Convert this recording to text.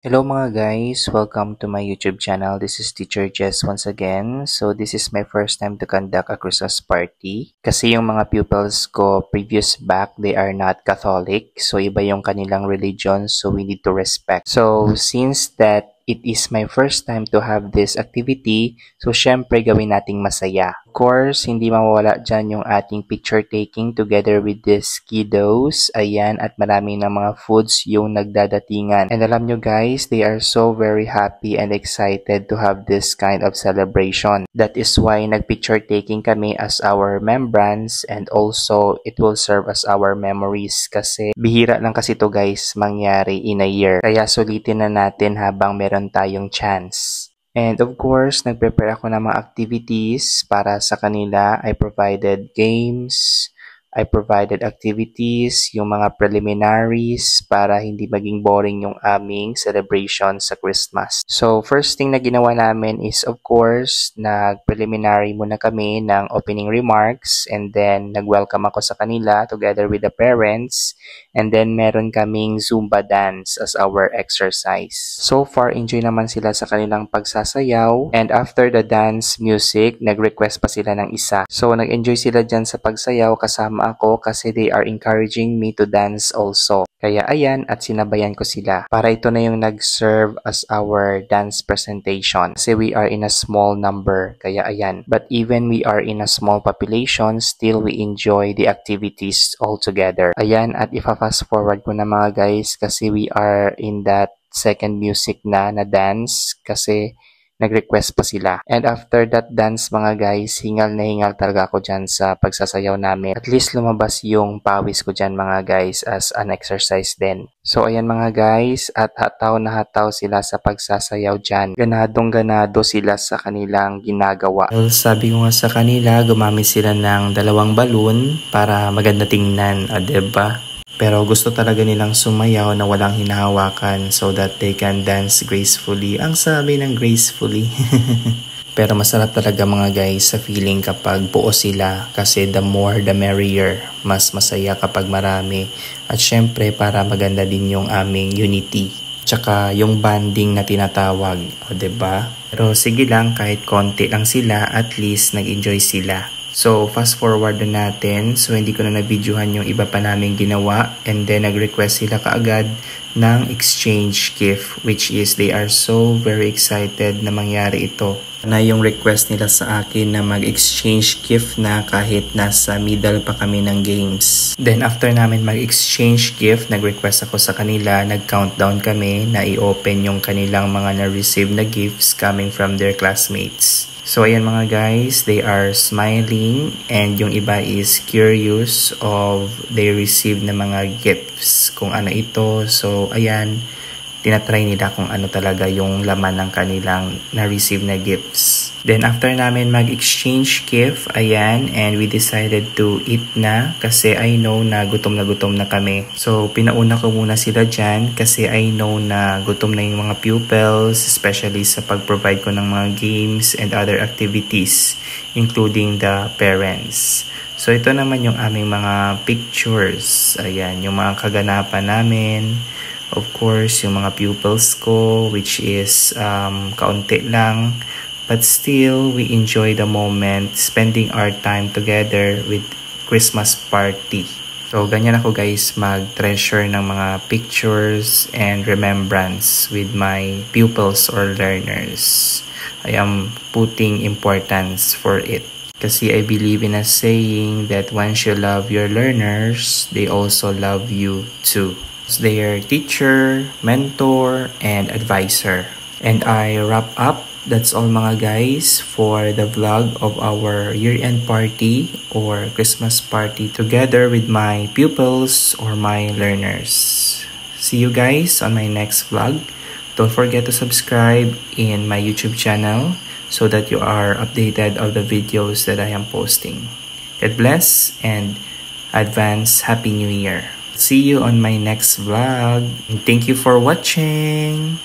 Hello mga guys, welcome to my YouTube channel. This is Teacher Jess once again. So this is my first time to conduct a Christmas party. Kasi yung mga pupils ko previous back, they are not Catholic. So iba yung kanilang religion, so we need to respect. So since that it is my first time to have this activity, so syempre gawin nating masaya. Of course, hindi mawawala dyan yung ating picture taking together with these kiddos. Ayan, at marami ng mga foods yung nagdadatingan. And alam nyo guys, they are so very happy and excited to have this kind of celebration. That is why nag-picture taking kami as our remembrance, and also it will serve as our memories kasi bihira lang kasi to guys mangyari in a year. Kaya sulitin na natin habang meron tayong chance. And of course, nag-prepare ako ng mga activities para sa kanila. I provided games, I provided activities, yung mga preliminaries para hindi maging boring yung aming celebration sa Christmas. So, first thing na ginawa namin is of course, nag-preliminary muna kami ng opening remarks, and then nag-welcome ako sa kanila together with the parents, and then meron kaming Zumba dance as our exercise. So far, enjoy naman sila sa kanilang pagsasayaw, and after the dance music, nag-request pa sila ng isa. So, nag-enjoy sila dyan sa pagsayaw kasama ako kasi they are encouraging me to dance also. Kaya ayan, at sinabayan ko sila. Para ito na yung nag-serve as our dance presentation. Kasi we are in a small number. Kaya ayan. But even we are in a small population, still we enjoy the activities all together. Ayan, at ipa-fast forward ko na mga guys kasi we are in that second music na dance kasi nag-request pa sila. And after that dance mga guys, hingal na hingal talaga ako dyan sa pagsasayaw namin. At least lumabas yung pawis ko dyan mga guys as an exercise din. So ayan mga guys, at hataw na hataw sila sa pagsasayaw dyan. Ganadong ganado sila sa kanilang ginagawa. Well, sabi ko nga sa kanila, gumamit sila ng 2 balloon para maganda tingnan, diba? Pero gusto talaga nilang sumayaw na walang hinahawakan so that they can dance gracefully. Ang sabi ng gracefully. Pero masarap talaga mga guys sa feeling kapag buo sila kasi the more the merrier. Mas masaya kapag marami. At syempre para maganda din yung aming unity. Tsaka yung banding na tinatawag. O diba? Pero sige lang, kahit konti lang sila, at least nag-enjoy sila. So, fast forward na natin. So, hindi ko na na-videohan yung iba pa namin ginawa. And then, nag-request sila kaagad ng exchange gift. Which is, they are so very excited na mangyari ito. Na yung request nila sa akin na mag-exchange gift na kahit nasa middle pa kami ng games. Then, after namin mag-exchange gift, nag-request ako sa kanila. Nag-countdown kami na i-open yung kanilang mga na-receive na gifts coming from their classmates. So, ayan mga guys, they are smiling and yung iba is curious of they receive na mga gifts, kung ano ito. So, ayan, tinatry nila kung ano talaga yung laman ng kanilang na-receive na gifts. Then, after namin mag-exchange gift, ayan, and we decided to eat na kasi I know na gutom na kami. So, pinauna ko muna sila dyan kasi I know na gutom na yung mga pupils, especially sa pag-provide ko ng mga games and other activities, including the parents. So, ito naman yung aming mga pictures. Ayan, yung mga kaganapan namin. Of course, yung mga pupils ko, which is kaunti lang. But still, we enjoy the moment, spending our time together with Christmas party. So, ganyan ako guys mag-treasure ng mga pictures and remembrance with my pupils or learners. I am putting importance for it. Kasi I believe in a saying that once you love your learners, they also love you too. Their teacher, mentor, and advisor. And I wrap up. That's all mga guys for the vlog of our year-end party or Christmas party together with my pupils or my learners. See you guys on my next vlog. Don't forget to subscribe in my YouTube channel so that you are updated of the videos that I am posting. God bless and advance Happy New Year. See you on my next vlog. And thank you for watching.